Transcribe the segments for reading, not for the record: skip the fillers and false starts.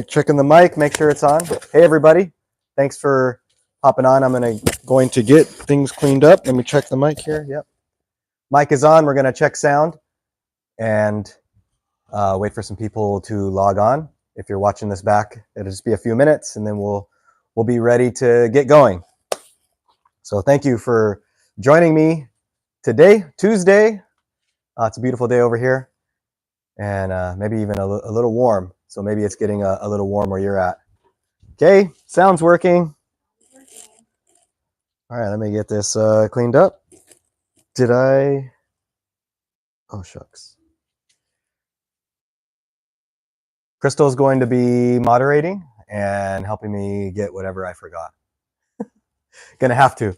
Checking the mic, make sure it's on. Hey everybody, thanks for hopping on. I'm going to get things cleaned up. Let me check the mic here. Yep, mic is on. We're gonna check sound and wait for some people to log on. If you're watching this back, it'll just be a few minutes, and then we'll be ready to get going. So thank you for joining me today, Tuesday. It's a beautiful day over here, and maybe even a little warm. So maybe it's getting a little warm where you're at. Okay, sound's working. All right, let me get this cleaned up. Did I? Oh, shucks. Crystal's going to be moderating and helping me get whatever I forgot. Gonna have to.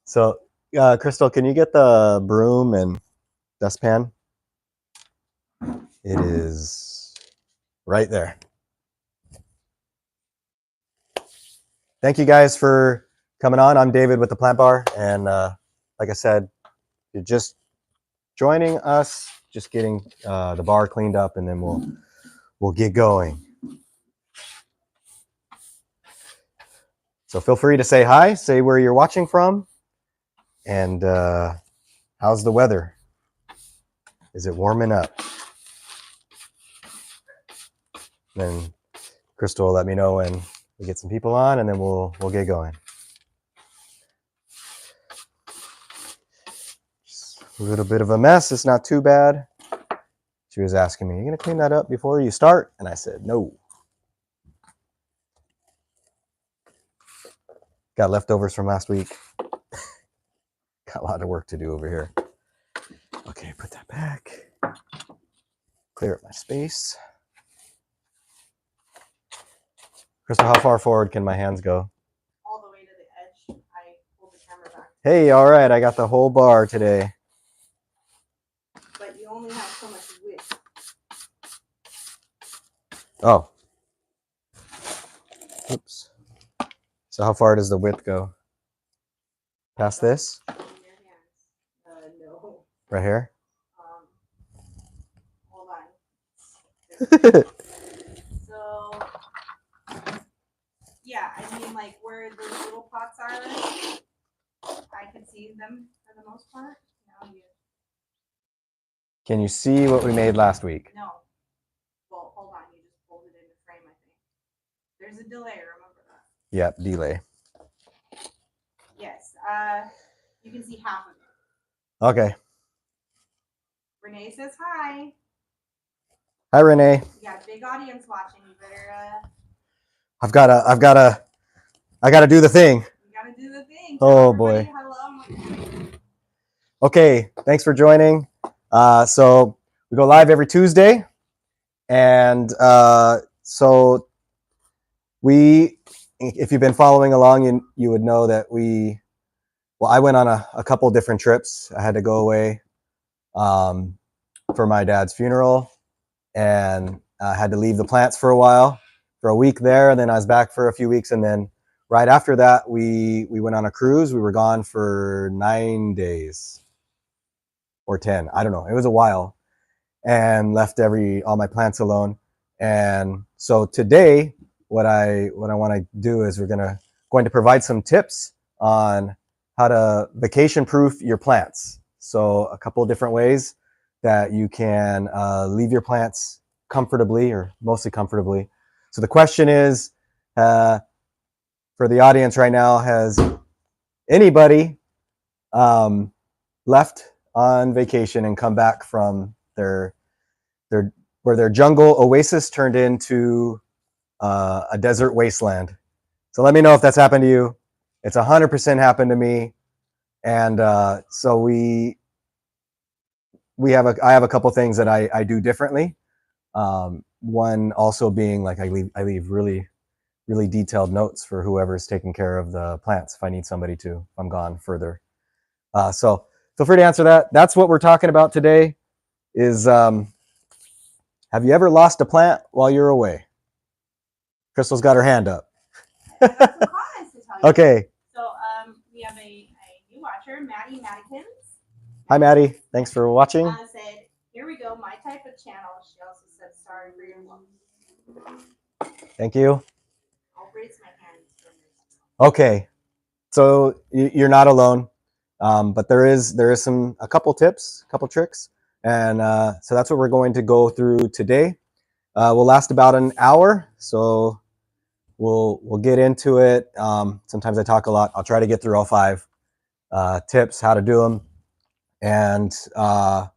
So, Crystal, can you get the broom and dustpan? It is right there. Thank you guys for coming on. I'm David with the Plant Bar, and like I said, you're just joining us, just getting the bar cleaned up, and then we'll get going. So feel free to say hi, say where you're watching from, and how's the weather? Is it warming up? Then Crystal will let me know when we get some people on, and then we'll get going. Just a little bit of a mess. It's not too bad. She was asking me, "Are you gonna clean that up before you start?" And I said, "No." Got leftovers from last week. Got a lot of work to do over here. Okay, put that back. Clear up my space. Crystal, how far forward can my hands go? All the way to the edge. I pulled the camera back. Hey, all right, I got the whole bar today. But you only have so much width. Oh. Oops. So how far does the width go? Past this? In your hands. No. Right here? Hold on. So, yeah, I mean, like, where those little pots are, I can see them for the most part. Now you... Can you see what we made last week? No. Well, hold on. You just pulled it into frame, I think. There's a delay, remember that. Yep, delay. Yes. You can see half of it. Okay. Renee says hi. Hi, Renee. You got a big audience watching. You better... I gotta do the thing. You gotta do the thing. Oh boy. Hello. Okay, thanks for joining. So we go live every Tuesday, and so if you've been following along, you would know that I went on a couple different trips. I had to go away for my dad's funeral, and I had to leave the plants for a while, for a week there, and then I was back for a few weeks, and then right after that, we went on a cruise. We were gone for 9 days or 10. I don't know. It was a while, and left all my plants alone. And so today, what I want to do is we're going to provide some tips on how to vacation-proof your plants. So a couple of different ways that you can leave your plants comfortably, or mostly comfortably. So the question is, for the audience right now, has anybody left on vacation and come back from where their jungle oasis turned into a desert wasteland? So let me know if that's happened to you. It's 100% happened to me, and so I have a couple things that I do differently. One also being, like, I leave really detailed notes for whoever's taking care of the plants if I need somebody to, if I'm gone further. So feel free to answer that. That's what we're talking about today. Is have you ever lost a plant while you're away? Crystal's got her hand up. I got some comments to tell you. Okay. So we have a new watcher, Maddie Maddikins. Hi, Maddie. Thanks for watching. Said, "Here we go, my type of channel." She also said, "Sorry for your loss." Thank you. I'll raise my hand. Okay, so you're not alone, but there is a couple tips, a couple tricks, and so that's what we're going to go through today. We'll last about an hour, so we'll get into it. Sometimes I talk a lot. I'll try to get through all 5 tips, how to do them, and yeah,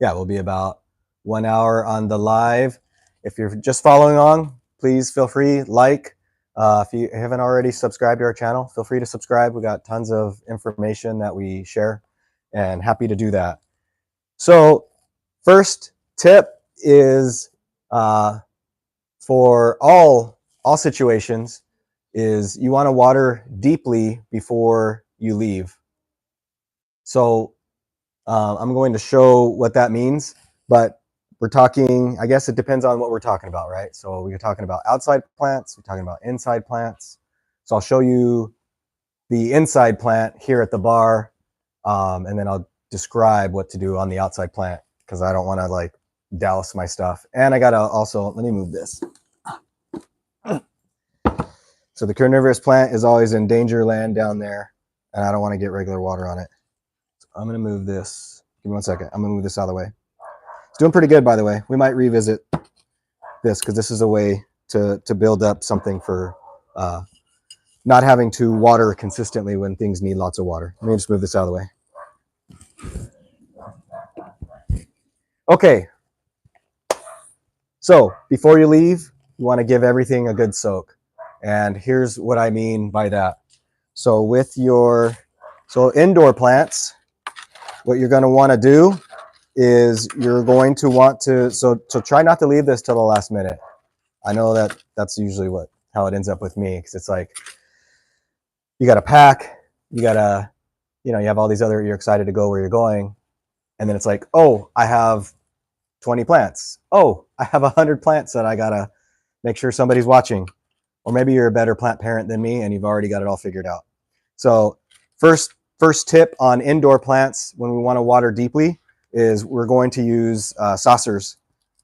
we'll be about 1 hour on the live. If you're just following along, please feel free, like. If you haven't already subscribed to our channel, feel free to subscribe. We got tons of information that we share, and happy to do that. So first tip is for all situations is you want to water deeply before you leave. So I'm going to show what that means, but we're talking, I guess it depends on what we're talking about, right? So we're talking about outside plants, we're talking about inside plants. So I'll show you the inside plant here at the bar, and then I'll describe what to do on the outside plant, because I don't want to like douse my stuff. And I gotta also, let me move this. So the carnivorous plant is always in danger land down there, and I don't want to get regular water on it. So I'm gonna move this. Give me 1 second. I'm gonna move this out of the way. It's doing pretty good, by the way. We might revisit this because this is a way to build up something for not having to water consistently when things need lots of water. Let me just move this out of the way. Okay. So before you leave, you want to give everything a good soak. And here's what I mean by that. So with your indoor plants, what you're going to want to do is you're going to want to, so try not to leave this till the last minute. I know that that's usually how it ends up with me, because it's like you got to pack, you got to, you have all these other, you're excited to go where you're going, and then it's like, oh, I have 20 plants. Oh, I have 100 plants that I got to make sure somebody's watching. Or maybe you're a better plant parent than me and you've already got it all figured out. So first tip on indoor plants when we want to water deeply is we're going to use saucers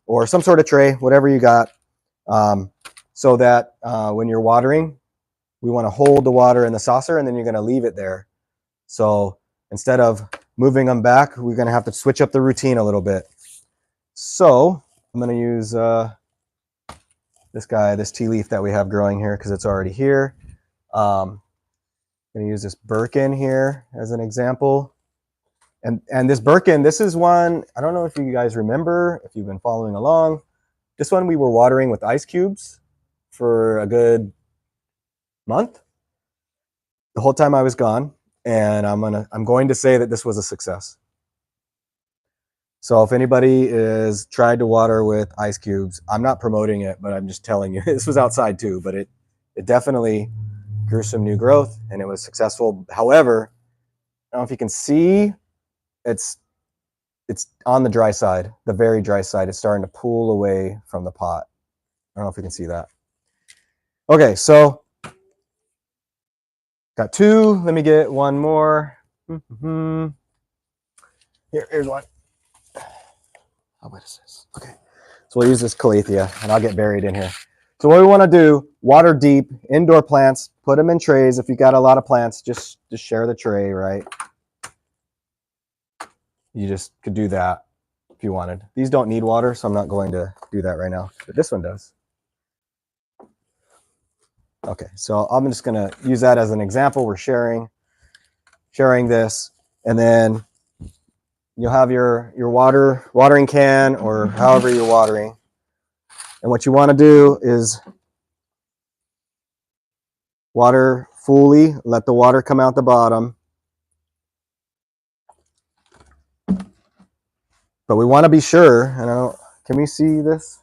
or some sort of tray, whatever you got, so that when you're watering, we want to hold the water in the saucer and then you're going to leave it there. So instead of moving them back, we're going to have to switch up the routine a little bit. So I'm going to use this tea leaf that we have growing here because it's already here. I'm going to use this Birkin here as an example. And this Birkin, this is one, I don't know if you guys remember, if you've been following along. This one we were watering with ice cubes for a good month, the whole time I was gone. And I'm going to say that this was a success. So if anybody is tried to water with ice cubes, I'm not promoting it, but I'm just telling you, this was outside too, but it definitely grew some new growth and it was successful. However, I don't know if you can see, it's on the dry side, the very dry side. It's starting to pool away from the pot. I don't know if you can see that. Okay, so got 2. Let me get one more. Here's one. Oh, what is this? Okay, so we'll use this calathea and I'll get buried in here. So what we want to do, water deep, indoor plants, put them in trays. If you got a lot of plants, just share the tray, right? You just could do that if you wanted. These don't need water, so I'm not going to do that right now, but this one does. Okay, so I'm just going to use that as an example. We're sharing this, and then you'll have your watering can or however you're watering. And what you want to do is water fully, let the water come out the bottom. But we want to be sure, and can we see this?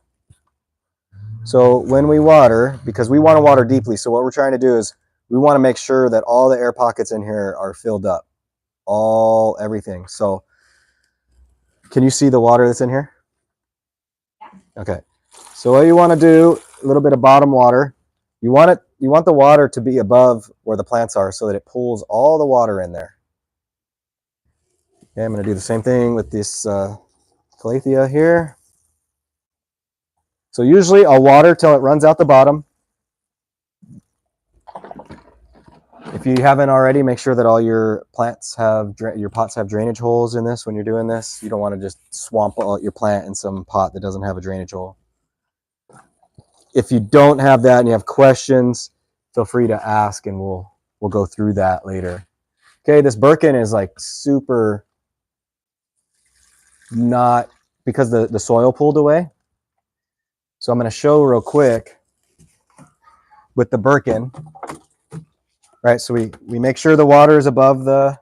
So when we water, because we want to water deeply, so what we're trying to do is we want to make sure that all the air pockets in here are filled up, everything. So can you see the water that's in here? Yeah. Okay. So what you want to do, a little bit of bottom water. You want the water to be above where the plants are so that it pulls all the water in there. Okay, I'm going to do the same thing with this calathea here. So usually I'll water till it runs out the bottom. If you haven't already, make sure that all your plants have, your pots have drainage holes in this when you're doing this. You don't want to just swamp all your plant in some pot that doesn't have a drainage hole. If you don't have that and you have questions, feel free to ask and we'll go through that later. Okay, this Birkin is like super not, because the soil pulled away. So I'm going to show real quick with the Birkin. Right, so we make sure the water is above the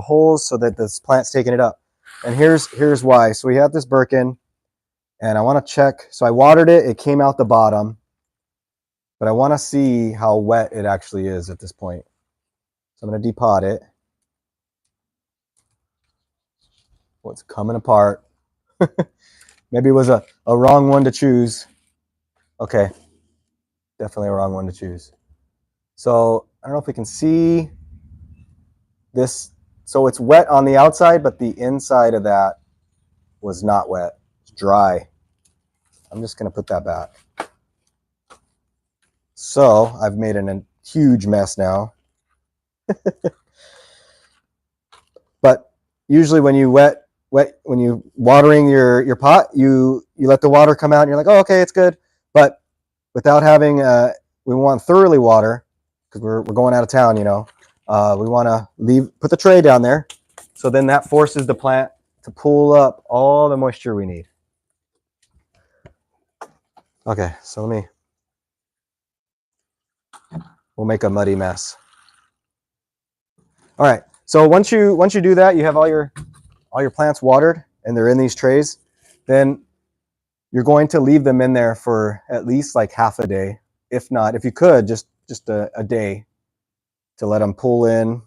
holes so that this plant's taking it up. And here's why. So we have this Birkin, and I want to check. So I watered it, it came out the bottom, but I want to see how wet it actually is at this point. So I'm going to depot it. Oh, it's coming apart. Maybe it was a wrong one to choose. Okay. Definitely a wrong one to choose. So I don't know if we can see this. So it's wet on the outside, but the inside of that was not wet. It's dry. I'm just going to put that back. So I've made a huge mess now. But usually when you when you watering your pot, you let the water come out and you're like, oh, okay, it's good. But without having, we want thoroughly water because we're going out of town, you know. We want to put the tray down there. So then that forces the plant to pull up all the moisture we need. Okay, so we'll make a muddy mess. All right, so once you do that, you have all your plants watered and they're in these trays, then you're going to leave them in there for at least like half a day. If not, if you could, just a day to let them pull in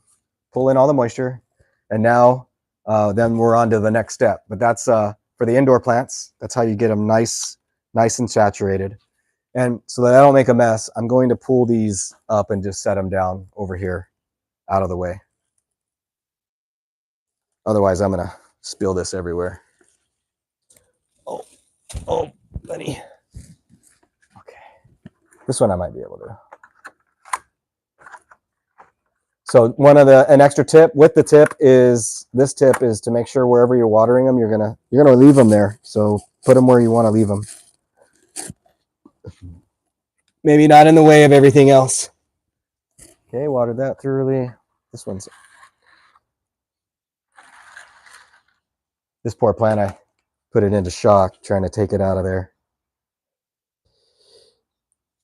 all the moisture. And now then we're on to the next step. But that's for the indoor plants. That's how you get them nice and saturated. And so that I don't make a mess, I'm going to pull these up and just set them down over here out of the way. Otherwise, I'm going to spill this everywhere. Oh, buddy. Okay. This one I might be able to. So an extra tip with the tip is, this tip is to make sure wherever you're watering them, you're gonna leave them there. So put them where you want to leave them. Maybe not in the way of everything else. Okay, watered that thoroughly. This poor plant, I put it into shock trying to take it out of there.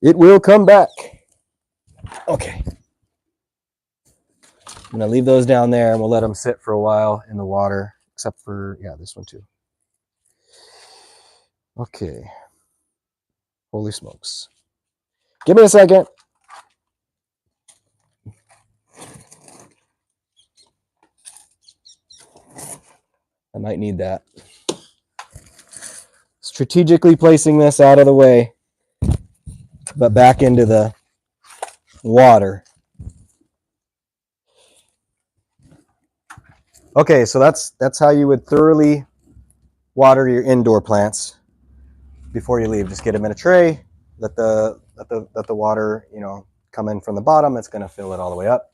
It will come back. Okay. I'm going to leave those down there and we'll let them sit for a while in the water, except for, yeah, this one too. Okay. Holy smokes. Give me a second. I might need that. Strategically placing this out of the way, but back into the water. Okay, so that's how you would thoroughly water your indoor plants before you leave. Just get them in a tray, let the water, you know, come in from the bottom. It's going to fill it all the way up.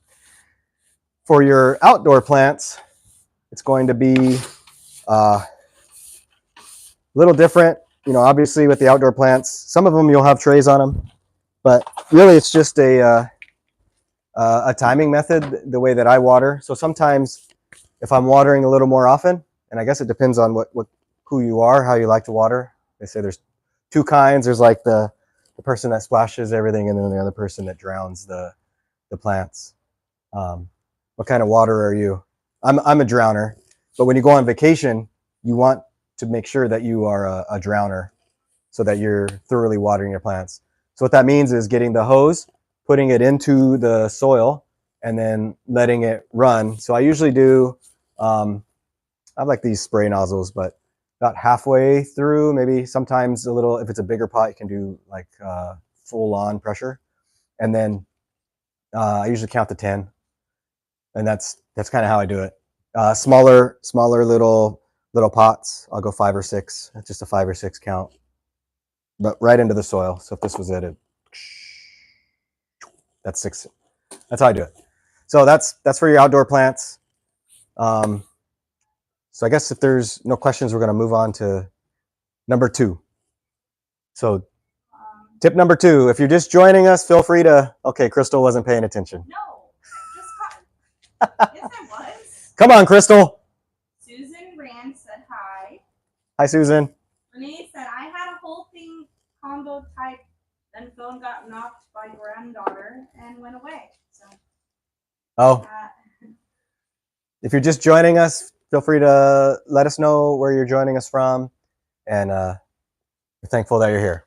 For your outdoor plants, it's going to be a little different. You know, obviously with the outdoor plants, some of them you'll have trays on them, but really it's just a timing method, the way that I water. So sometimes if I'm watering a little more often, and I guess it depends on who you are, how you like to water. They say there's two kinds. There's like the person that splashes everything, and then the other person that drowns the plants. What kind of water are you? I'm a drowner, but when you go on vacation, you want to make sure that you are a drowner so that you're thoroughly watering your plants. So what that means is getting the hose, putting it into the soil, and then letting it run. So I usually do, I have like these spray nozzles, but about halfway through, maybe sometimes a little, if it's a bigger pot, you can do like full on pressure. And then I usually count to 10. And that's kind of how I do it. Smaller little little pots. I'll go 5 or 6. It's just a 5 or 6 count, but right into the soil. So if this was it, that's 6. That's how I do it. So that's for your outdoor plants. So I guess if there's no questions, we're going to move on to number 2. So tip number 2, if you're just joining us, feel free to, okay, Crystal wasn't paying attention. No, just caught. Yes, I was. Come on, Crystal. Susan Rand said hi. Hi, Susan. Renee said, I had a whole thing combo type, then phone got knocked by granddaughter and went away. So, Oh, if you're just joining us, feel free to let us know where you're joining us from. And we're thankful that you're here.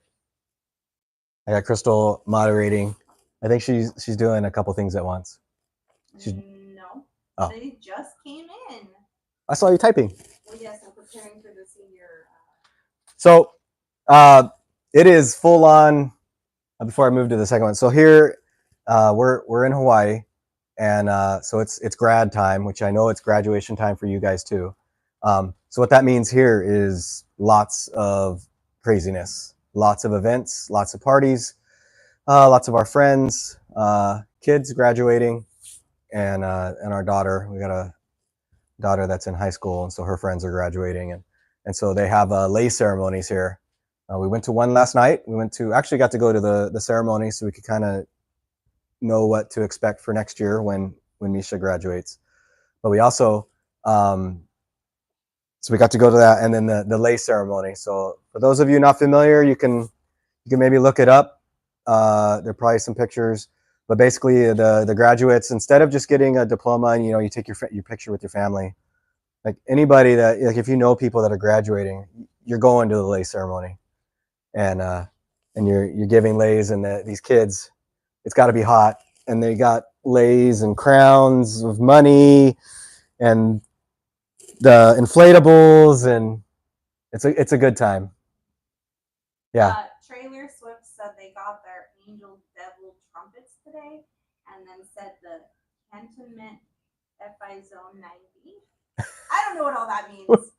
I got Crystal moderating. I think she's doing a couple things at once. no, Oh. They just came in. I saw you typing. Well, yes, I'm preparing for the senior. So it is full on. Before I move to the second one, so here we're in Hawaii, and so it's grad time, which I know it's graduation time for you guys too. So what that means here is lots of craziness, lots of events, lots of parties, lots of our friends, kids graduating, and our daughter. We got a daughter that's in high school, and so her friends are graduating, and so they have lay ceremonies here. We went to one last night. We actually got to go to the ceremony so we could kind of know what to expect for next year when Misha graduates. But we also, so we got to go to that, and then the lay ceremony. So for those of you not familiar, you can maybe look it up. There are probably some pictures, but basically the graduates, instead of just getting a diploma and you take your picture with your family, like anybody that, like if you know people that are graduating, you're going to the lay ceremony. And you're giving lays, and these kids, it's got to be hot, and they got lays and crowns of money, and the inflatables, and it's a good time. Yeah. Trailer Swift said they got their angel devil trumpets today, and then said the cantonment FI Zone 90. I don't know what all that means.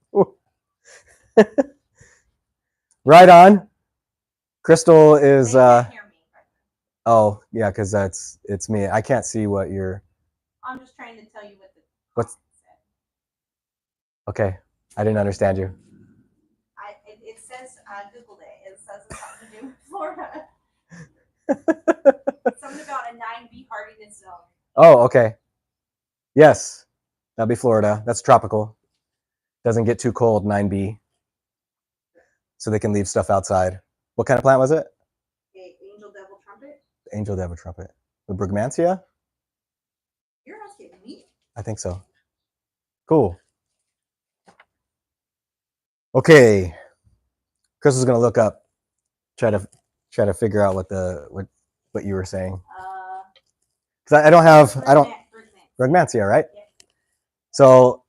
Right on. Crystal is They can't hear me. oh yeah, because it's me. I can't see what you're. I'm just trying to tell you what the What's said. Okay, I didn't understand you. It says Googled it. It says it's something to do with Florida. Something about a 9B hardiness zone. Oh, okay. Yes, that'd be Florida. That's tropical. Doesn't get too cold, 9B. So they can leave stuff outside. What kind of plant was it? Angel devil trumpet. Angel devil trumpet. The Brugmansia? You're asking me? I think so. Cool. Okay. Chris is gonna look up, try to figure out what you were saying. Because I don't Brugmansia, right? Yeah. So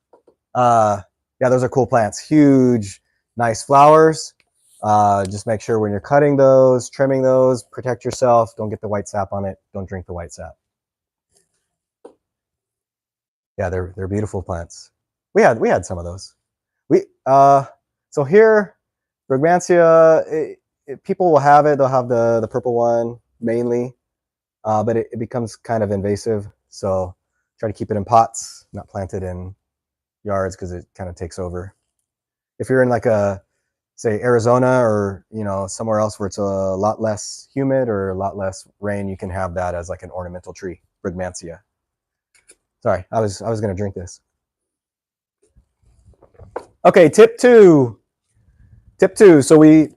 yeah, those are cool plants. Huge, nice flowers. Just make sure when you're cutting those, trimming those, protect yourself. Don't get the white sap on it. Don't drink the white sap. Yeah, they're beautiful plants. We had some of those. So here, Brugmansia, people will have it. They'll have the purple one mainly, but it becomes kind of invasive. So try to keep it in pots, not plant it in yards because it kind of takes over. If you're in like say Arizona or somewhere else where it's a lot less humid or a lot less rain, you can have that as like an ornamental tree, Brugmansia. Sorry, I was gonna drink this. Okay, tip two. So we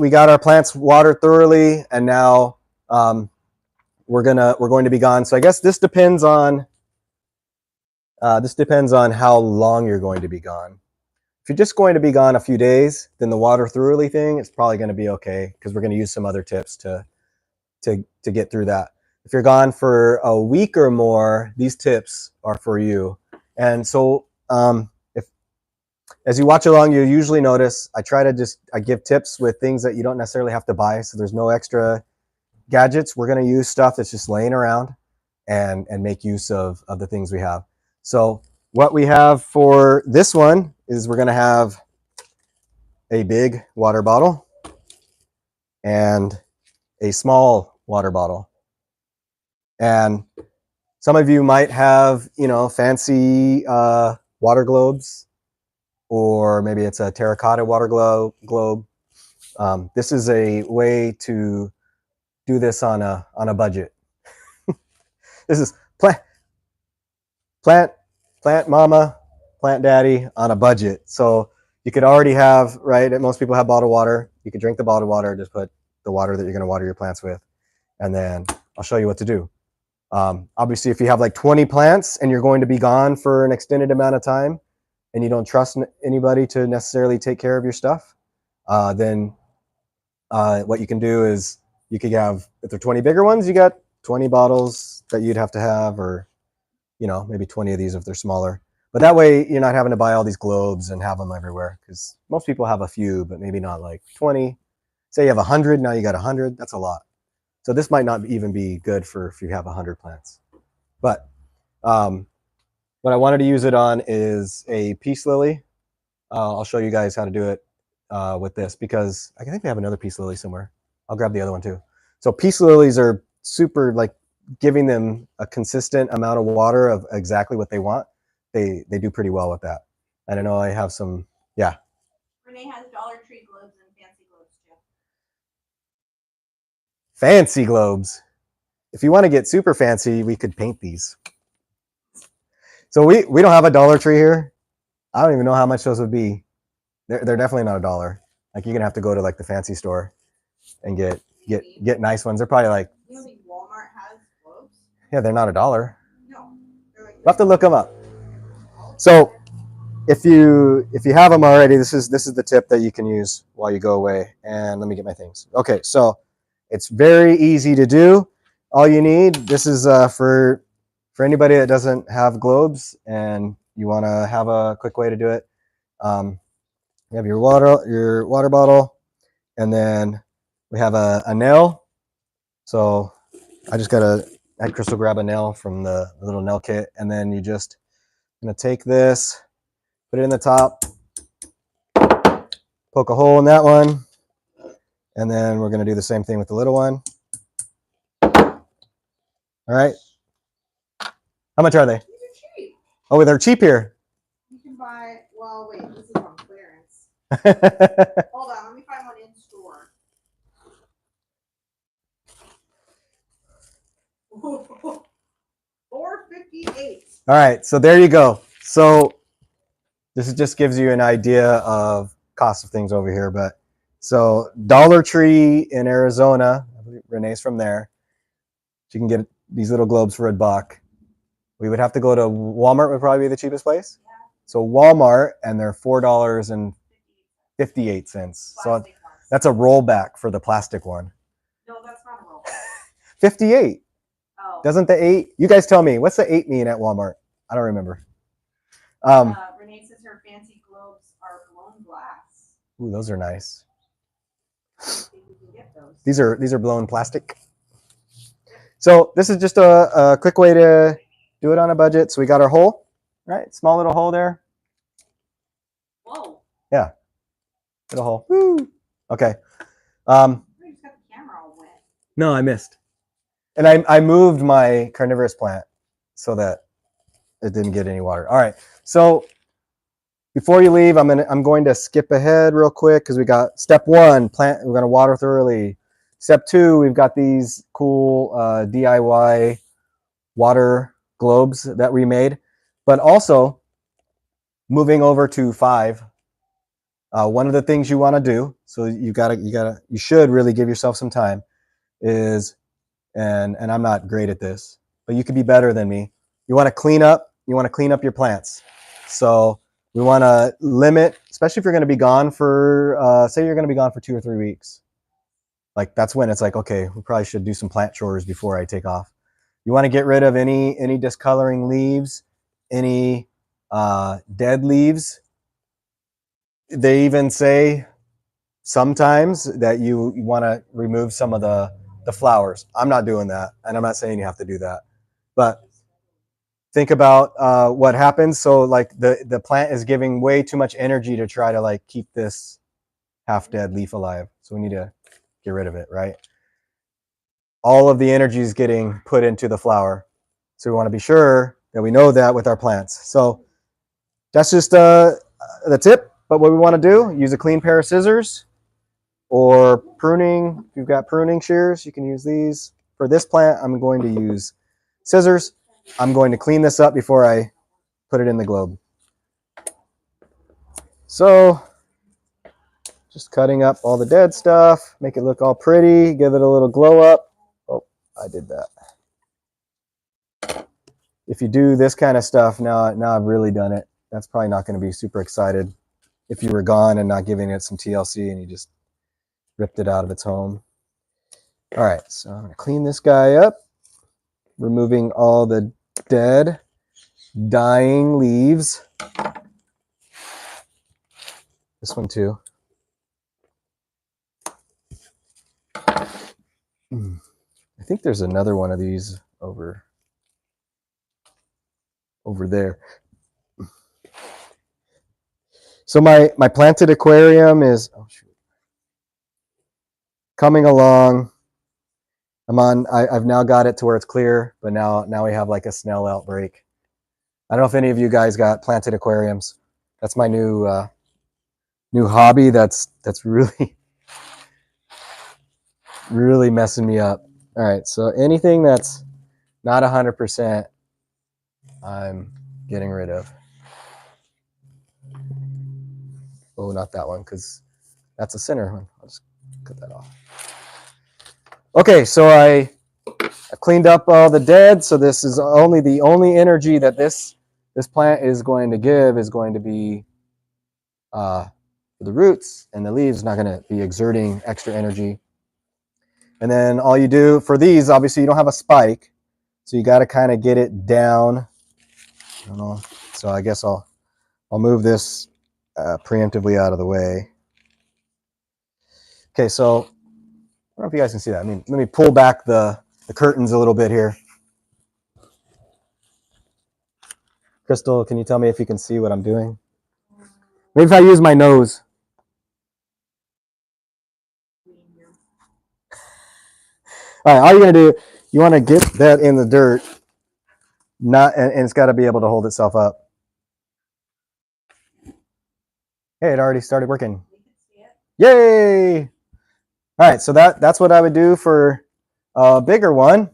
got our plants watered thoroughly, and now we're going to be gone. So I guess this depends on how long you're going to be gone. If you're just going to be gone a few days, then the water thoroughly thing is probably going to be okay because we're going to use some other tips to get through that. If you're gone for a week or more, these tips are for you. And so as you watch along, you usually notice I give tips with things that you don't necessarily have to buy. So there's no extra gadgets. We're going to use stuff that's just laying around and make use of the things we have. So what we have for this one is we're going to have a big water bottle and a small water bottle. And some of you might have, fancy water globes, or maybe it's a terracotta water globe. This is a way to do this on a budget. This is plant mama, plant daddy on a budget. So you could already have, right? Most people have bottled water. You could drink the bottled water, just put the water that you're going to water your plants with, and then I'll show you what to do. Obviously, if you have like 20 plants and you're going to be gone for an extended amount of time and you don't trust anybody to necessarily take care of your stuff, then what you can do is you could have, if they're 20 bigger ones, you got 20 bottles that you'd have to have, or maybe 20 of these if they're smaller. But that way you're not having to buy all these globes and have them everywhere, because most people have a few, but maybe not like 20. Say you have 100, now you got 100. That's a lot. So this might not even be good for if you have 100 plants. But what I wanted to use it on is a peace lily. I'll show you guys how to do it with this, because I think we have another peace lily somewhere. I'll grab the other one too. So peace lilies are super, like, giving them a consistent amount of water of exactly what they want. They do pretty well with that. And I know I have some, yeah. Renee has Dollar Tree globes and fancy globes too. Fancy globes. If you want to get super fancy, we could paint these. So we don't have a Dollar Tree here. I don't even know how much those would be. They're definitely not $1. Like, you're gonna have to go to like the fancy store and get nice ones. They're probably like, you know, Walmart has globes. Yeah, they're not $1. No, they're like, We'll have to look them up. So if you have them already, this is the tip that you can use while you go away. And let me get my things. Okay, so it's very easy to do. All you need, this is for anybody that doesn't have globes and you want to have a quick way to do it. You have your water bottle, and then we have a nail. So I had Crystal grab a nail from the little nail kit, and then you just gonna take this, put it in the top, poke a hole in that one, and then we're gonna do the same thing with the little one. All right. How much are they? these are cheap. Oh, they're cheap here. You can buy, well, wait, this is on clearance. Hold on, let me find one in store. $4.58. All right, so there you go. So this just gives you an idea of cost of things over here. But so Dollar Tree in Arizona, Renee's from there. She can get these little globes for $1. We would have to go to Walmart, would probably be the cheapest place. Yeah. So Walmart, and they're $4.58. So that's a rollback for the plastic one. No, that's not a rollback. 58. Oh. Doesn't the 8? You guys tell me. What's the 8 mean at Walmart? I don't remember. Renee says her fancy globes are blown glass. Ooh, those are nice. I think we can get those. These are blown plastic. So this is just a quick way to do it on a budget. So we got our hole, right? Small little hole there. Whoa. Yeah. Little hole. Woo. Okay. You just got the camera all wet. No, I missed. And I moved my carnivorous plant so that it didn't get any water. All right. So before you leave, I'm going to skip ahead real quick, because we got step 1, plant. We're going to water thoroughly. Step 2, we've got these cool DIY water globes that we made. But also, moving over to 5, one of the things you want to do, so you should really give yourself some time, is, and I'm not great at this, but you could be better than me. You want to clean up your plants. So we want to limit, especially if you're going to be gone for, say you're going to be gone for 2 or 3 weeks. Like, that's when it's like, okay, we probably should do some plant chores before I take off. You want to get rid of any discoloring leaves, any dead leaves. They even say sometimes that you want to remove some of the flowers. I'm not doing that, and I'm not saying you have to do that. But think about what happens. So like the plant is giving way too much energy to try to like keep this half dead leaf alive. So we need to get rid of it, right? All of the energy is getting put into the flower. So we want to be sure that we know that with our plants. So that's just the tip. But what we want to do, use a clean pair of scissors or pruning. If you've got pruning shears, you can use these. For this plant, I'm going to use scissors. I'm going to clean this up before I put it in the globe. So just cutting up all the dead stuff, make it look all pretty, give it a little glow up. Oh, I did that. If you do this kind of stuff, now I've really done it. That's probably not going to be super excited if you were gone and not giving it some TLC and you just ripped it out of its home. All right, so I'm going to clean this guy up, removing all the dead, dying leaves. This one too. I think there's another one of these over there. So my planted aquarium is coming along. I've now got it to where it's clear, but now we have like a snail outbreak. I don't know if any of you guys got planted aquariums. That's my new hobby. That's really really messing me up. All right, so anything that's not 100%, I'm getting rid of. Oh, not that one, because that's a center one. I'll just cut that off. Okay, so I cleaned up all the dead. So this is the only energy that this plant is going to give is going to be for the roots, and the leaves not going to be exerting extra energy. And then all you do for these, obviously you don't have a spike, so you got to kind of get it down. I don't know. So I guess I'll move this preemptively out of the way. Okay, so I don't know if you guys can see that. I mean, let me pull back the curtains a little bit here. Crystal, can you tell me if you can see what I'm doing? Maybe if I use my nose. All right, all you're gonna do, you want to get that in the dirt, and it's got to be able to hold itself up. Hey, it already started working. Yay! All right, so that's what I would do for a bigger one.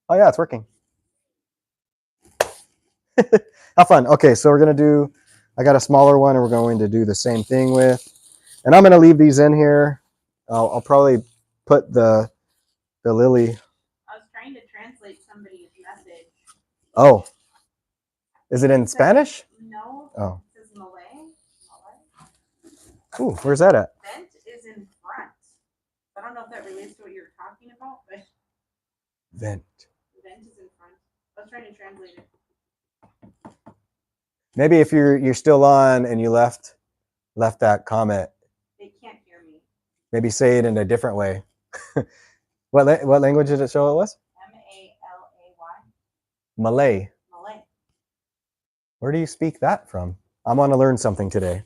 Oh yeah, it's working. How fun. Okay, so we're gonna do, I got a smaller one and we're going to do the same thing with, and I'm gonna leave these in here. I'll probably put the lily. I was trying to translate somebody's message. Oh, is it in Spanish? No. Oh. It says Malay. Ooh, where's that at? Vent is in front. I don't know if that relates to what you're talking about, but Vent. Vent is in front. I was trying to translate it. Maybe if you're still on and you left that comment, They can't hear me. maybe say it in a different way. What language did it show it was? M-A-L-A-Y. Malay. Malay. Where do you speak that from? I'm going to learn something today.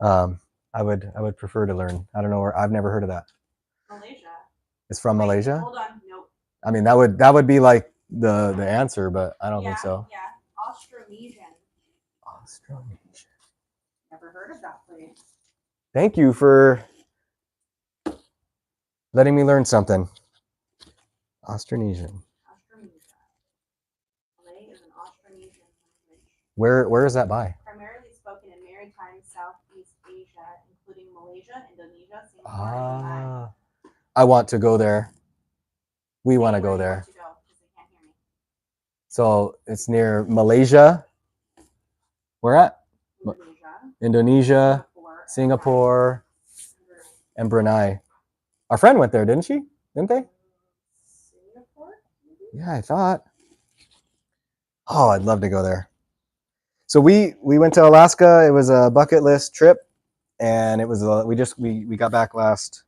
I would prefer to learn. I don't know where. I've never heard of that. Malaysia. It's from Wait, Malaysia? Hold on. Nope. I mean, that would be like the answer, but I don't think so. Yeah. Austronesian. Austronesian. Never heard of that place. Thank you for letting me learn something. Austronesian. Austronesia. Malay is an Austronesian language. Where is that by? Primarily spoken in maritime Southeast Asia, including Malaysia, Indonesia, Singapore, and Brunei. I want to go there. We want to go there. So it's near Malaysia. Where at? Indonesia, Singapore, and Brunei. Our friend went there, didn't she? Didn't they? Singapore? Yeah, I thought. Oh, I'd love to go there. So we went to Alaska. It was a bucket list trip, and it was we got back last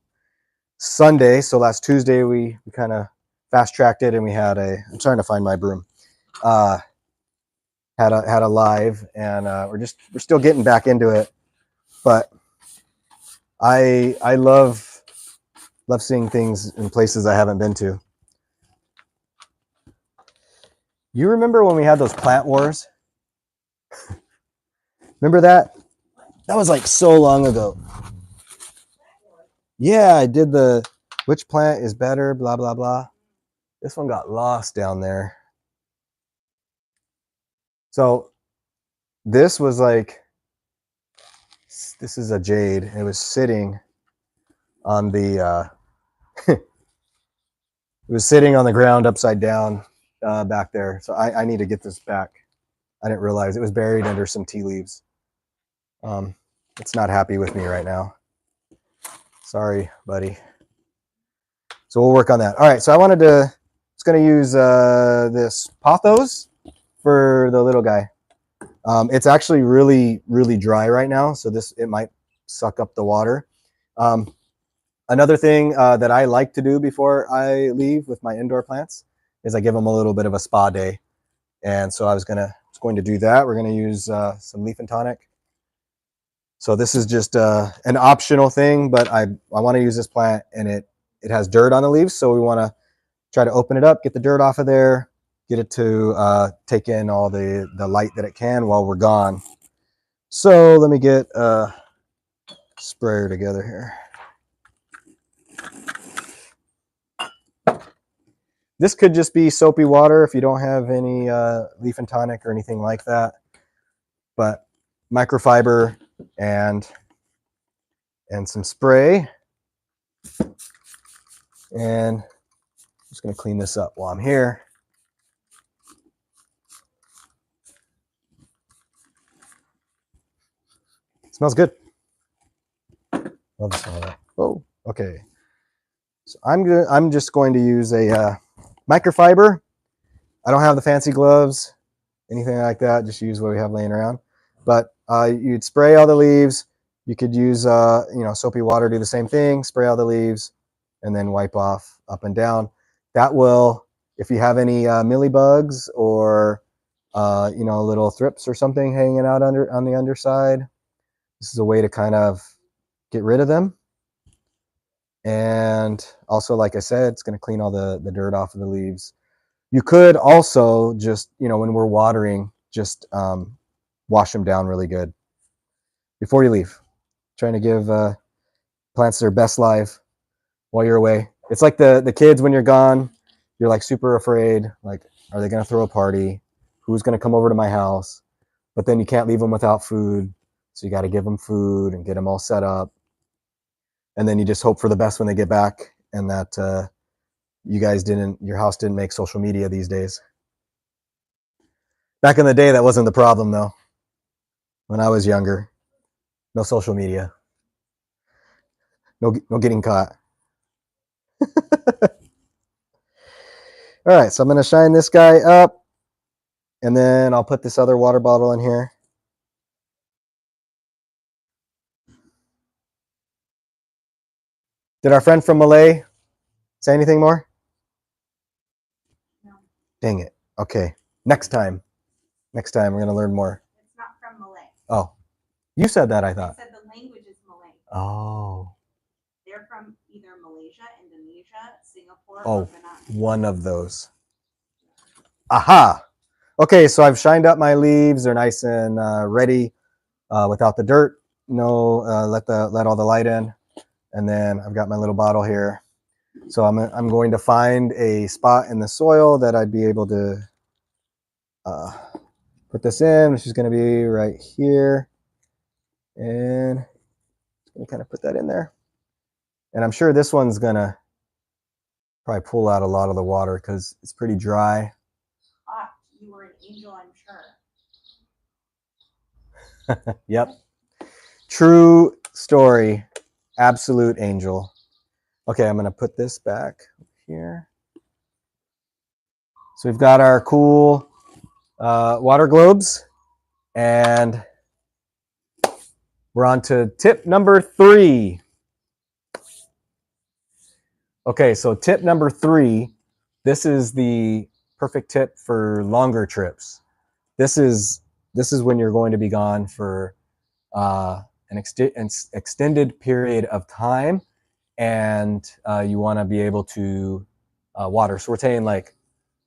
Sunday. So last Tuesday we kind of fast tracked it, and we had I'm trying to find my broom. had a live, and we're still getting back into it. But I love seeing things in places I haven't been to. You remember when we had those plant wars? Remember that? That was like so long ago. Yeah, I did the which plant is better, blah, blah, blah. This one got lost down there. So this was like, this is a jade. It was sitting on the, it was sitting on the ground upside down back there. So I need to get this back. I didn't realize it was buried under some tea leaves. It's not happy with me right now. Sorry, buddy. So we'll work on that. All right, so I was going to use this pothos for the little guy. It's actually really, really dry right now, so it might suck up the water. Another thing that I like to do before I leave with my indoor plants is I give them a little bit of a spa day. And so I was going to do that. We're going to use some leaf and tonic. So this is just an optional thing, but I want to use this plant, and it has dirt on the leaves, so we want to try to open it up, get the dirt off of there, get it to take in all the light that it can while we're gone. So let me get a sprayer together here. This could just be soapy water if you don't have any leaf and tonic or anything like that. But microfiber and some spray. And I'm just going to clean this up while I'm here. It smells good. Love the smell of that. Oh, okay. So I'm just going to use a microfiber. I don't have the fancy gloves, anything like that. Just use what we have laying around. But you'd spray all the leaves. You could use soapy water, do the same thing, spray all the leaves, and then wipe off up and down. That will, if you have any mealybugs or little thrips or something hanging out on the underside, this is a way to kind of get rid of them. And also, like I said, it's going to clean all the dirt off of the leaves. You could also just, when we're watering, just wash them down really good before you leave. Trying to give plants their best life while you're away. It's like the kids when you're gone. You're like super afraid. Like, are they going to throw a party? Who's going to come over to my house? But then you can't leave them without food. So you got to give them food and get them all set up. And then you just hope for the best when they get back, and that your house didn't make social media these days. Back in the day, that wasn't the problem, though. When I was younger, no social media. No getting caught. All right, so I'm going to shine this guy up, and then I'll put this other water bottle in here. Did our friend from Malay say anything more? No. Dang it. Okay, next time we're going to learn more. It's not from Malay. Oh, you said that, I thought. I said the language is Malay. Oh. They're from either Malaysia, Indonesia, Singapore, Oh, or Vietnam. one of those. Aha! Okay, so I've shined up my leaves. They're nice and ready without the dirt. No, let all the light in. And then I've got my little bottle here. So I'm going to find a spot in the soil that I'd be able to put this in, which is going to be right here. And I'm going to kind of put that in there. And I'm sure this one's going to probably pull out a lot of the water because it's pretty dry. Ah, you were an angel, I'm sure. Yep. True story. Absolute angel. Okay, I'm going to put this back here. So we've got our cool water globes, and we're on to tip number 3. Okay, so tip number 3, this is the perfect tip for longer trips. this is when you're going to be gone for an extended period of time, and you want to be able to water. So we're saying like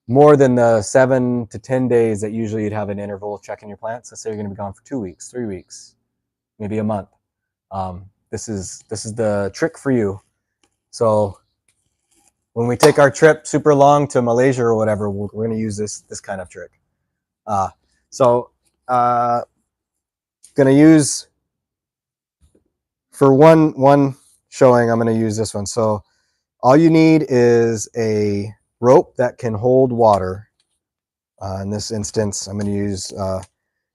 more than the 7 to 10 days that usually you'd have an interval checking your plants. Let's say you're going to be gone for 2 weeks, 3 weeks, maybe a month. This is the trick for you. So when we take our trip super long to Malaysia or whatever, we're going to use this kind of trick. Going to use for one showing. I'm going to use this one. So all you need is a rope that can hold water. In this instance, I'm going to use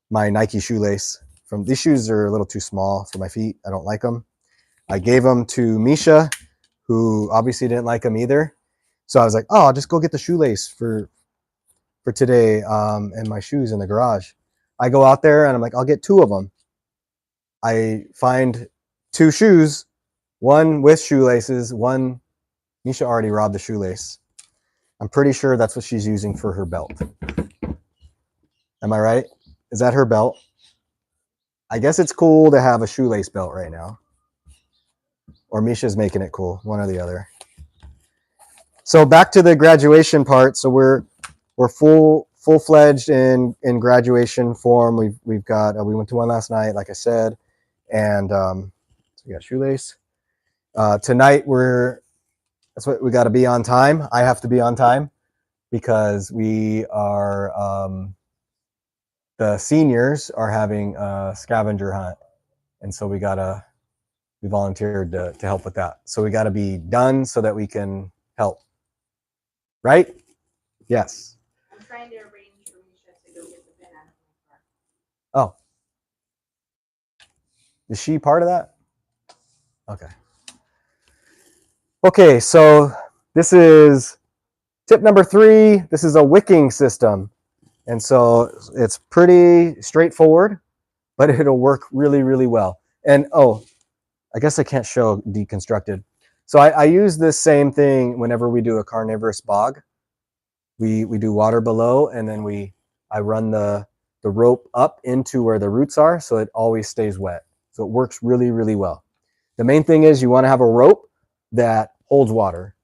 my Nike shoelace. These shoes are a little too small for my feet. I don't like them. I gave them to Misha, who obviously didn't like them either. So I was like, oh, I'll just go get the shoelace for today and my shoes in the garage. I go out there and I'm like, I'll get 2 of them. I find 2 shoes, one with shoelaces, one Misha already robbed the shoelace. I'm pretty sure that's what she's using for her belt. Am I right? Is that her belt? I guess it's cool to have a shoelace belt right now. Or Misha's making it cool, one or the other. So back to the graduation part. So we're full-fledged in graduation form. We've got we went to one last night, like I said, and so we got shoelace. Tonight that's what we got to be on time. I have to be on time because we are the seniors are having a scavenger hunt, and so we volunteered to help with that. So we got to be done so that we can help. Right? Yes. I'm trying to arrange for Misha to go get the bin out of my car. Oh. Is she part of that? Okay. Okay, so this is tip number 3. This is a wicking system. And so it's pretty straightforward, but it'll work really, really well. And I guess I can't show deconstructed. So I use this same thing whenever we do a carnivorous bog. We do water below, and then I run the rope up into where the roots are, so it always stays wet. So it works really, really well. The main thing is you want to have a rope that holds water.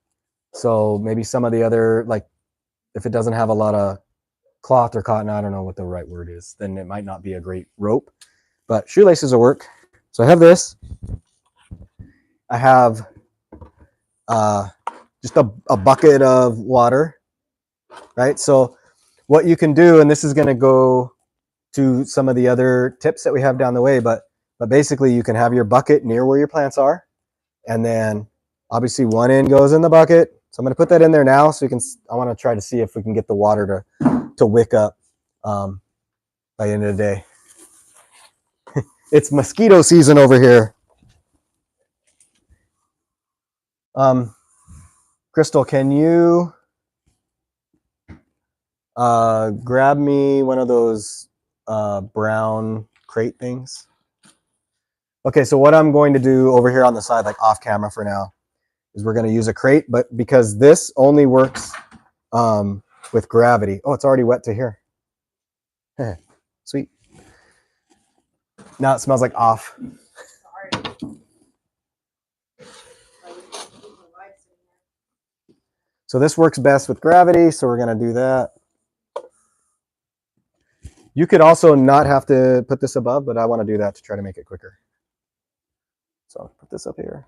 So maybe some of the other, like if it doesn't have a lot of cloth or cotton, I don't know what the right word is, then it might not be a great rope. But shoelaces will work. So I have this. I have just a bucket of water, right? So what you can do, and this is going to go to some of the other tips that we have down the way, but basically you can have your bucket near where your plants are, and then obviously one end goes in the bucket. So I'm going to put that in there now, so I want to try to see if we can get the water to wick up by the end of the day. It's mosquito season over here. Crystal, can you grab me one of those brown crate things? Okay, so what I'm going to do over here on the side, like off camera for now, is we're going to use a crate, but because this only works with gravity. Oh, it's already wet to here. Sweet. Now it smells like off. So this works best with gravity, so we're going to do that. You could also not have to put this above, but I want to do that to try to make it quicker. So put this up here.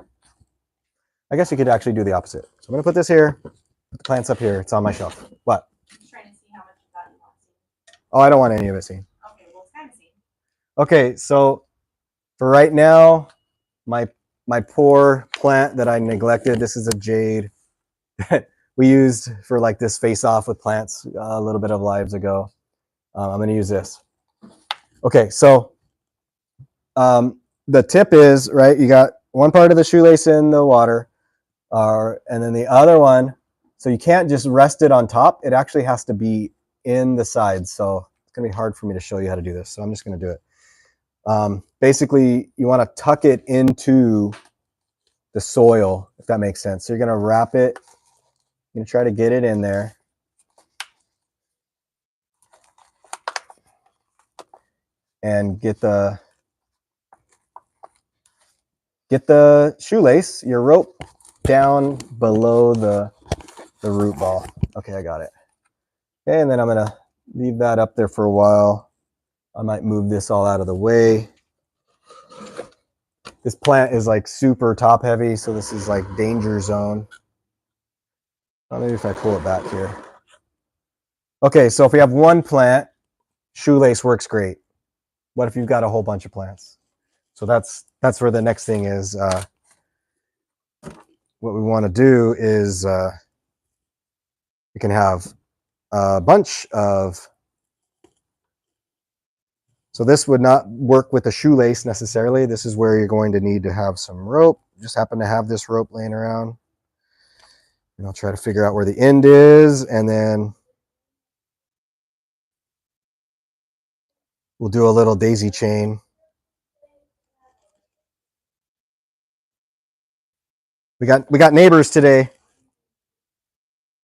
I guess you could actually do the opposite. So I'm going to put this here, put the plants up here. It's on my shelf. What? Just trying to see how much of that you want seen. Oh, I don't want any of it seen. Okay, well, it's kind of seen. Okay, so for right now, my poor plant that I neglected, this is a jade that we used for like this face-off with plants a little bit of lives ago. I'm going to use this. Okay, so the tip is, right, you got one part of the shoelace in the water, and then the other one, so you can't just rest it on top. It actually has to be in the sides. So it's going to be hard for me to show you how to do this. So I'm just going to do it. Basically, you want to tuck it into the soil, if that makes sense. So you're going to wrap it. You're going to try to get it in there. and get the shoelace, your rope, down below the root ball. Okay, I got it. Okay, and then I'm gonna leave that up there for a while. I might move this all out of the way. This plant is like super top heavy, so this is like danger zone. Maybe if I pull it back here. Okay, so if we have one plant, shoelace works great. What if you've got a whole bunch of plants? So that's where the next thing is. What we want to do is we can have a bunch of. So this would not work with a shoelace necessarily. This is where you're going to need to have some rope. Just happen to have this rope laying around. And I'll try to figure out where the end is, and then we'll do a little daisy chain. We got neighbors today.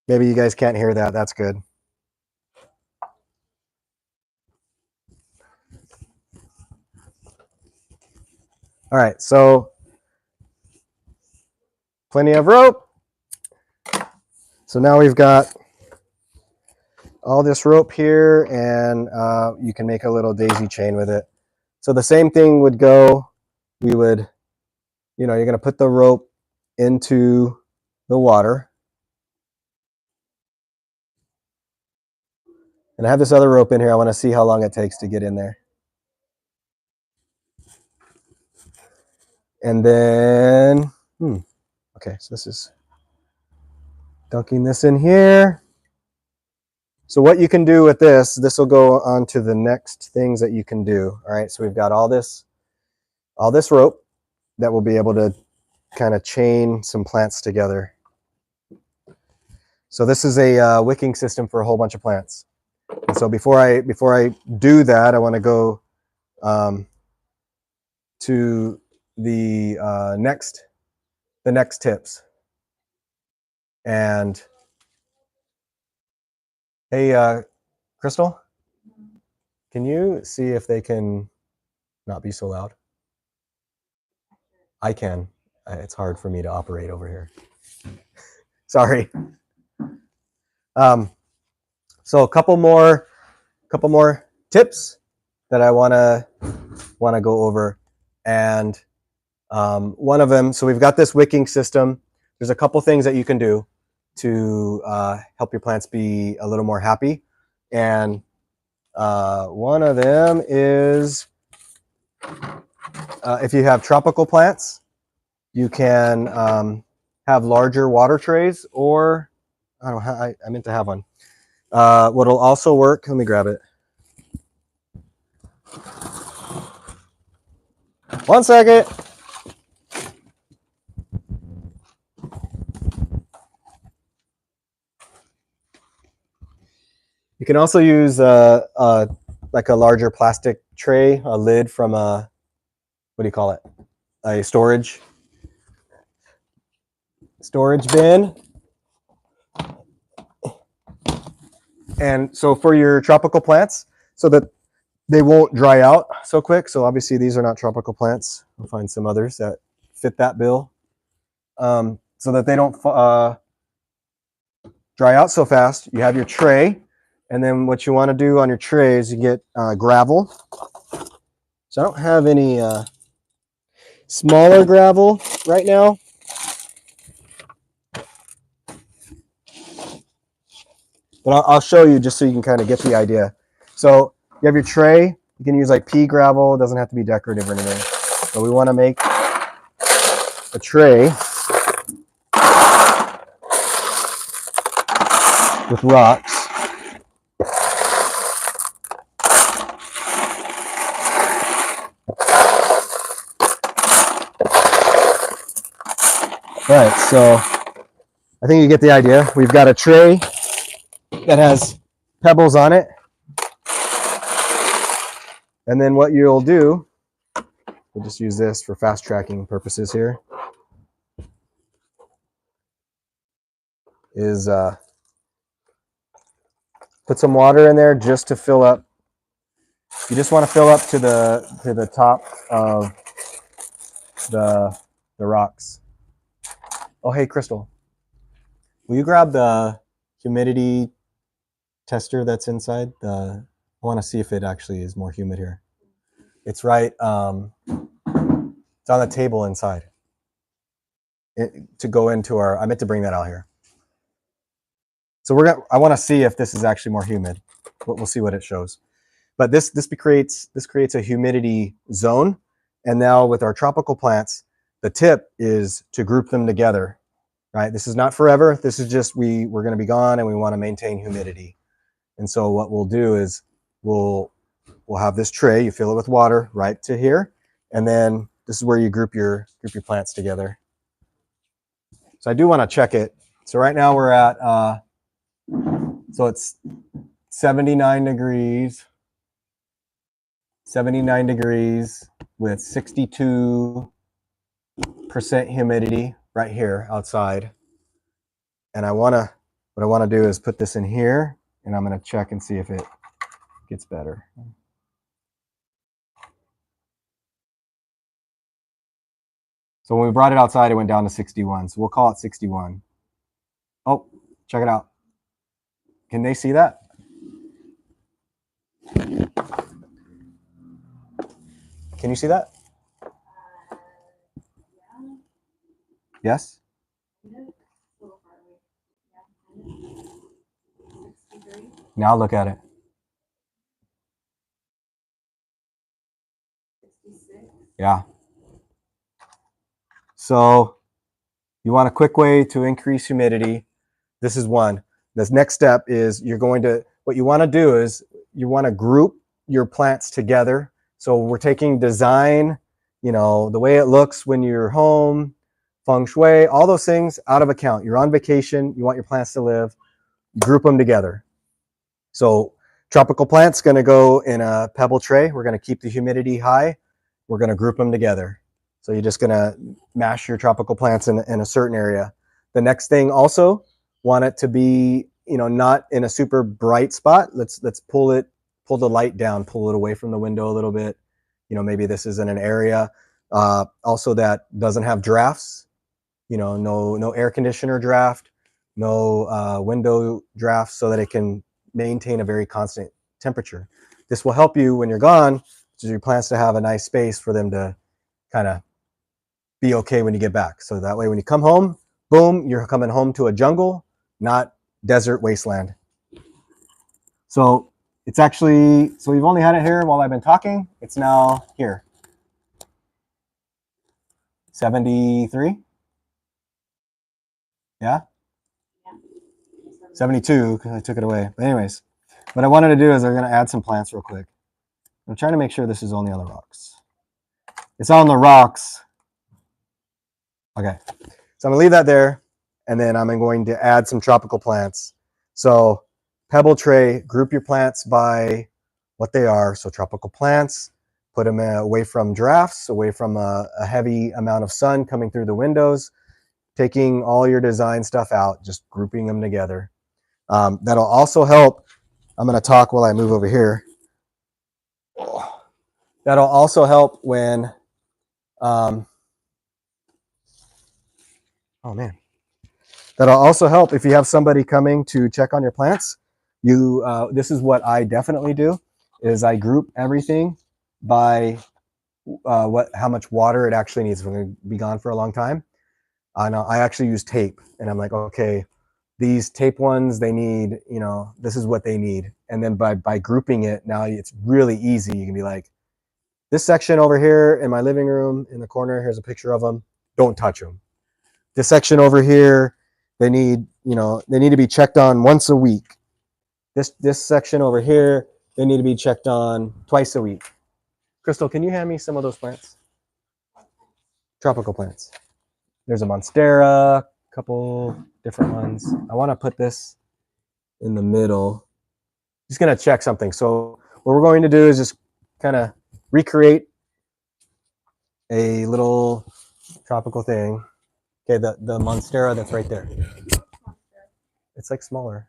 Maybe you guys can't hear that. That's good. All right, so plenty of rope. So now we've got all this rope here, and you can make a little daisy chain with it. So the same thing would go. We would, you're going to put the rope into the water. And I have this other rope in here. I want to see how long it takes to get in there. And then, okay, so this is dunking this in here. So what you can do with this will go on to the next things that you can do. All right, so we've got all this rope that will be able to kind of chain some plants together. So this is a wicking system for a whole bunch of plants. And so before I do that, I want to go to the next tips. And hey, Crystal, can you see if they can not be so loud? I can. It's hard for me to operate over here. Sorry. So a couple more tips that I want to go over, and one of them. So we've got this wicking system. There's a couple things that you can do to help your plants be a little more happy, and one of them is if you have tropical plants, you can have larger water trays, or I don't know, I meant to have one. What'll also work, let me grab it. 1 second. You can also use like a larger plastic tray, a lid from a, what do you call it? A storage bin. And so for your tropical plants, so that they won't dry out so quick. So obviously these are not tropical plants. I'll find some others that fit that bill, so that they don't dry out so fast. You have your tray, and then what you want to do on your tray is you get gravel. So I don't have any smaller gravel right now. But I'll show you just so you can kind of get the idea. So you have your tray. You can use like pea gravel. It doesn't have to be decorative or anything. But we want to make a tray with rocks. All right, so I think you get the idea. We've got a tray that has pebbles on it. And then what you'll do, we'll just use this for fast tracking purposes here, is put some water in there just to fill up You just want to fill up to the top of the rocks. Oh, hey, Crystal, will you grab the humidity tester that's inside? I want to see if it actually is more humid here. It's right. It's on the table inside. To go into our, I meant to bring that out here. So I want to see if this is actually more humid. We'll see what it shows. But this creates a humidity zone. And now with our tropical plants, the tip is to group them together, right? This is not forever. This is just we're going to be gone and we want to maintain humidity. And so what we'll do is we'll have this tray. You fill it with water right to here, and then this is where you group your plants together. So I do want to check it. So right now we're at so it's 79 degrees. 79 degrees with 62% humidity right here outside. And what I want to do is put this in here, and I'm going to check and see if it gets better. So when we brought it outside, it went down to 61. So we'll call it 61. Oh, check it out. Can they see that? Can you see that? Yes? Now look at it. 66. Yeah. So you want a quick way to increase humidity. This is one. This next step is what you want to do is you want to group your plants together. So we're taking design, the way it looks when you're home, feng shui, all those things out of account. You're on vacation, you want your plants to live, group them together. So tropical plants going to go in a pebble tray. We're going to keep the humidity high. We're going to group them together. So you're just going to mash your tropical plants in a certain area. The next thing also, want it to be, not in a super bright spot. Let's pull the light down, pull it away from the window a little bit. Maybe this is in an area also that doesn't have drafts, no air conditioner draft, no window draft, so that it can maintain a very constant temperature. This will help you when you're gone, so your plants to have a nice space for them to kind of be okay when you get back. So that way when you come home, boom, you're coming home to a jungle, not desert wasteland. So it's actually, so we've only had it here while I've been talking. It's now here. 73? Yeah? 72, because I took it away. But anyways, what I wanted to do is I'm going to add some plants real quick. I'm trying to make sure this is only on the rocks. It's on the rocks. Okay. So I'm going to leave that there, and then I'm going to add some tropical plants. So pebble tray, group your plants by what they are. So tropical plants, put them away from drafts, away from a heavy amount of sun coming through the windows, taking all your design stuff out, just grouping them together. That'll also help. I'm going to talk while I move over here. That'll also help when, oh man. That'll also help if you have somebody coming to check on your plants. This is what I definitely do, is I group everything by how much water it actually needs. We're going to be gone for a long time. I actually use tape, and I'm like, okay, these tape ones, they need, this is what they need. And then by grouping it, now it's really easy. You can be like, this section over here in my living room in the corner, here's a picture of them. Don't touch them. This section over here, they need to be checked on once a week. This section over here, they need to be checked on twice a week. Crystal, can you hand me some of those plants? Tropical plants. There's a Monstera, a couple different ones. I want to put this in the middle. Just going to check something. So what we're going to do is just kind of recreate a little tropical thing. Okay, the Monstera that's right there. It's like smaller.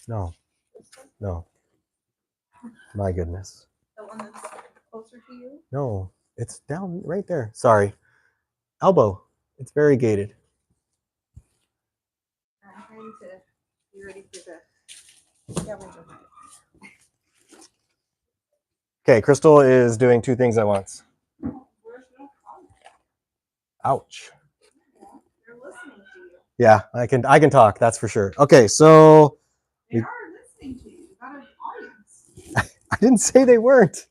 No. My goodness. The one that's closer to you? No, it's down right there. Sorry. Elbow. It's variegated. I'm trying to be ready for the scavenger hunt. Okay, Crystal is doing two things at once. Where's no comment? Ouch. They're listening to you. Yeah, I can talk, that's for sure. Okay, so They are listening to you. You got an audience. I didn't say they weren't.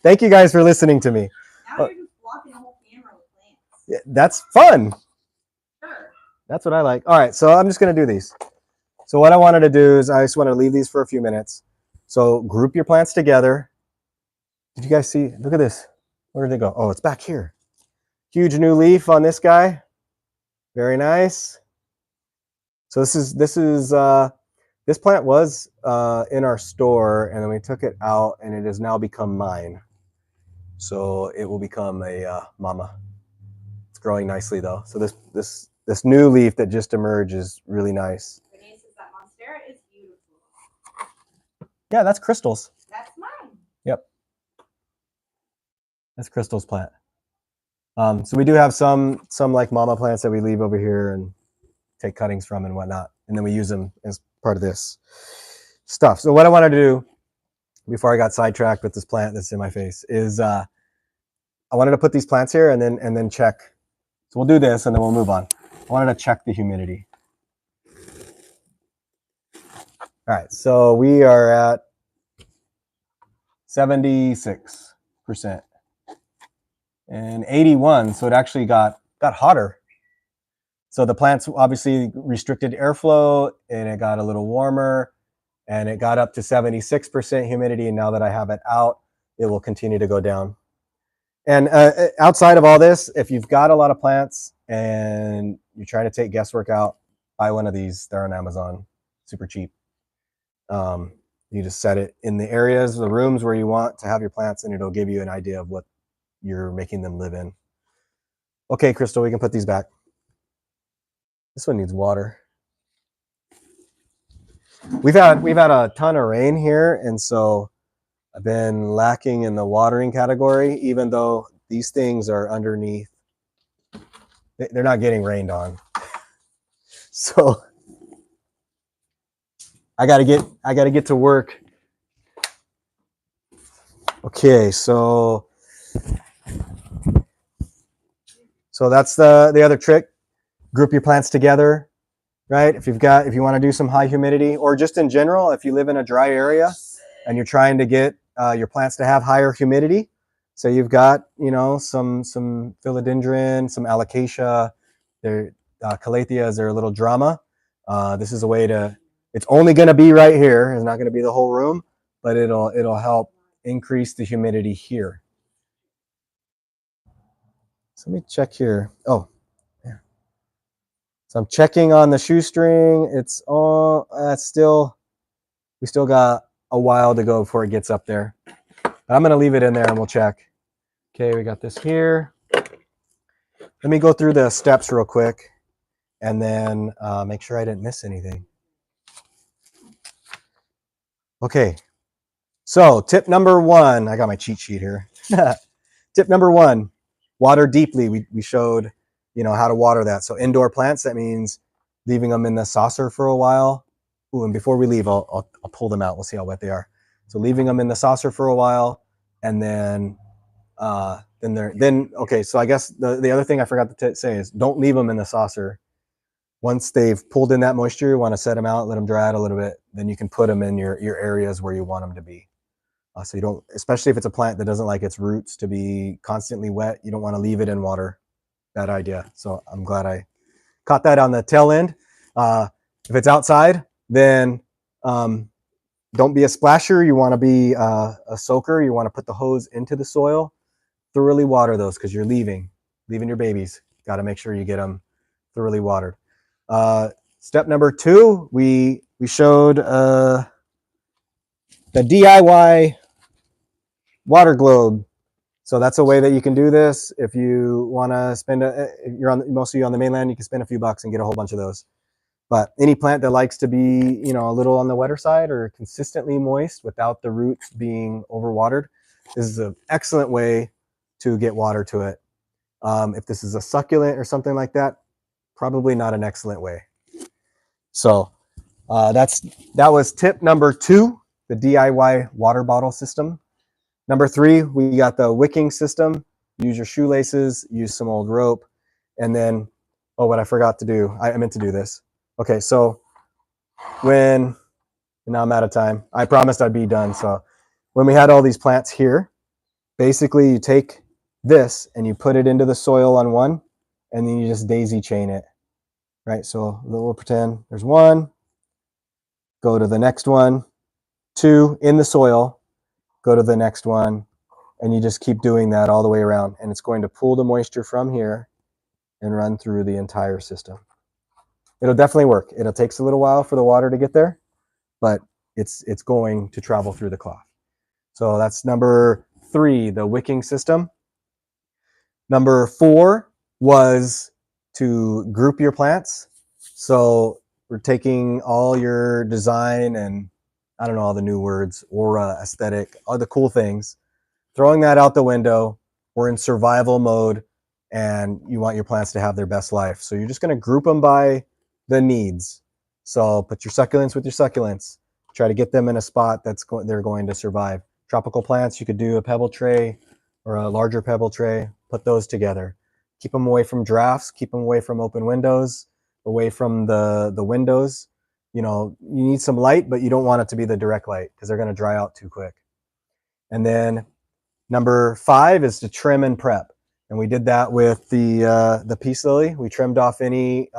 Thank you guys for listening to me. Now you're just blocking the whole camera with plants. Yeah, that's fun. Sure. That's what I like. All right, so I'm just going to do these. So what I wanted to do is I just want to leave these for a few minutes. So group your plants together. Did you guys see? Look at this. Where did they go? Oh, it's back here. Huge new leaf on this guy. Very nice. So this plant was in our store, and then we took it out, and it has now become mine. So it will become a mama. It's growing nicely though. So this new leaf that just emerged is really nice. Renee says that Monstera is beautiful. Yeah, that's Crystal's. That's mine. Yep. That's Crystal's plant. So we do have some like mama plants that we leave over here and take cuttings from and whatnot, and then we use them as part of this stuff. So what I wanted to do before I got sidetracked with this plant that's in my face is I wanted to put these plants here and then check. So we'll do this and then we'll move on. I wanted to check the humidity. All right, so we are at 76% and 81. So it actually got hotter. So the plants obviously restricted airflow, and it got a little warmer, and it got up to 76% humidity. And now that I have it out, it will continue to go down. And outside of all this, if you've got a lot of plants and you're trying to take guesswork out, buy one of these. They're on Amazon, super cheap. You just set it in the areas, the rooms where you want to have your plants, and it'll give you an idea of what you're making them live in. Okay, Crystal, we can put these back. This one needs water. We've had a ton of rain here, and so I've been lacking in the watering category, even though these things are underneath. They're not getting rained on. So I gotta get to work. Okay, so that's the other trick. Group your plants together, right? If you want to do some high humidity, or just in general, if you live in a dry area and you're trying to get your plants to have higher humidity, so you've got some philodendron, some alocasia, their calatheas, they're a little drama. This is a way to. It's only going to be right here. It's not going to be the whole room, but it'll help increase the humidity here. So let me check here. Oh. So I'm checking on the shoestring. It's all we still got a while to go before it gets up there. But I'm going to leave it in there and we'll check. Okay, we got this here. Let me go through the steps real quick and then make sure I didn't miss anything. Okay, so tip number 1, I got my cheat sheet here. Tip number 1, water deeply. We showed how to water that. So indoor plants, that means leaving them in the saucer for a while. Ooh, and before we leave, I'll pull them out. We'll see how wet they are. So leaving them in the saucer for a while, and then okay. So I guess the other thing I forgot to say is don't leave them in the saucer. Once they've pulled in that moisture, you want to set them out, let them dry out a little bit. Then you can put them in your areas where you want them to be. So you don't, especially if it's a plant that doesn't like its roots to be constantly wet, you don't want to leave it in water. Bad idea. So I'm glad I caught that on the tail end. If it's outside, then don't be a splasher. You want to be a soaker. You want to put the hose into the soil, thoroughly water those because you're leaving your babies. Got to make sure you get them thoroughly watered. Step number 2, we showed the DIY water globe. So that's a way that you can do this. If you want to spend, most of you on the mainland, you can spend a few bucks and get a whole bunch of those. But any plant that likes to be, you know, a little on the wetter side or consistently moist without the roots being overwatered, this is an excellent way to get water to it. If this is a succulent or something like that, probably not an excellent way. So that was tip number 2, the DIY water bottle system. Number 3, we got the wicking system. Use your shoelaces, use some old rope, and then, oh, what I forgot to do, I meant to do this. Okay, so now I'm out of time. I promised I'd be done. So when we had all these plants here, basically you take this and you put it into the soil on one, and then you just daisy chain it, right? So we'll pretend there's 1, go to the next one, 2 in the soil, go to the next one, and you just keep doing that all the way around. And it's going to pull the moisture from here and run through the entire system. It'll definitely work. It'll take a little while for the water to get there, but it's going to travel through the cloth. So that's number 3, the wicking system. Number 4 was to group your plants. So we're taking all your design and, I don't know, all the new words, aura, aesthetic, all the cool things, throwing that out the window. We're in survival mode and you want your plants to have their best life. So you're just going to group them by the needs. So put your succulents with your succulents. Try to get them in a spot they're going to survive. Tropical plants, you could do a pebble tray or a larger pebble tray. Put those together. Keep them away from drafts. Keep them away from open windows. Away from the windows. You know, you need some light, but you don't want it to be the direct light because they're going to dry out too quick. And then number 5 is to trim and prep. And we did that with the peace lily. We trimmed off any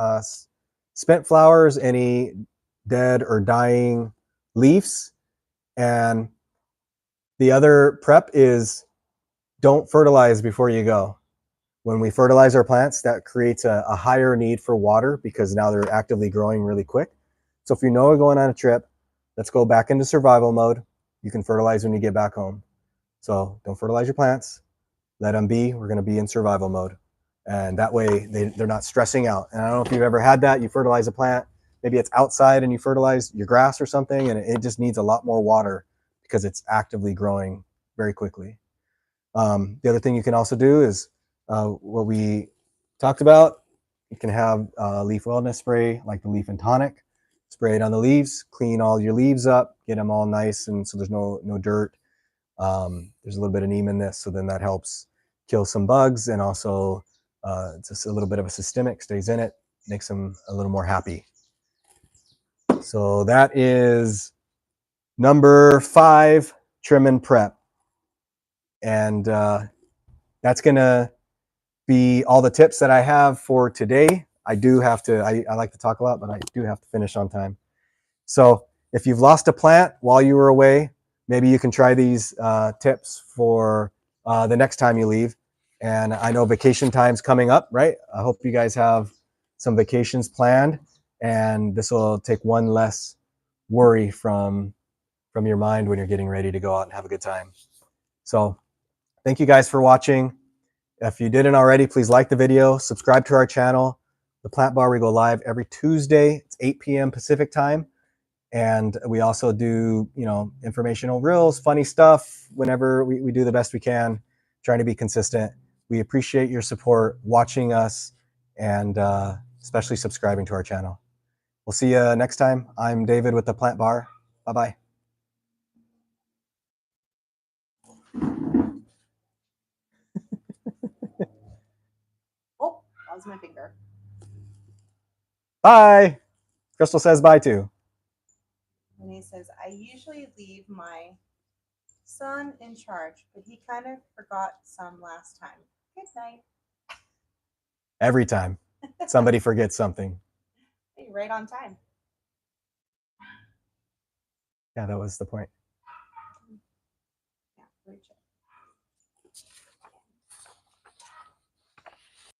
spent flowers, any dead or dying leaves. And the other prep is don't fertilize before you go. When we fertilize our plants, that creates a higher need for water because now they're actively growing really quick. So if you know we're going on a trip, let's go back into survival mode. You can fertilize when you get back home. So don't fertilize your plants. Let them be. We're going to be in survival mode. And that way they're not stressing out. And I don't know if you've ever had that. You fertilize a plant. Maybe it's outside and you fertilize your grass or something, and it just needs a lot more water because it's actively growing very quickly. The other thing you can also do is what we talked about. You can have leaf wellness spray like the Leaf and Tonic. Spray it on the leaves, clean all your leaves up, get them all nice, and so there's no dirt. There's a little bit of neem in this, so then that helps kill some bugs, and also it's just a little bit of a systemic, stays in it, makes them a little more happy. So that is number 5, trim and prep. And that's going to be all the tips that I have for today. I do have to, I like to talk a lot, but I do have to finish on time. So if you've lost a plant while you were away, maybe you can try these tips for the next time you leave. And I know vacation time's coming up, right? I hope you guys have some vacations planned, and this will take one less worry from your mind when you're getting ready to go out and have a good time. So thank you guys for watching. If you didn't already, please like the video, subscribe to our channel. The Plant Bar, we go live every Tuesday. It's 8 p.m. Pacific time. And we also do, you know, informational reels, funny stuff whenever we do the best we can, trying to be consistent. We appreciate your support, watching us, and especially subscribing to our channel. We'll see you next time. I'm David with the Plant Bar. Bye-bye. Oh, that was my finger. Bye. Crystal says bye too. And he says, I usually leave my son in charge, but he kind of forgot some last time. Good night. Every time somebody forgets something. Hey, right on time. Yeah, that was the point. Yeah, very chill.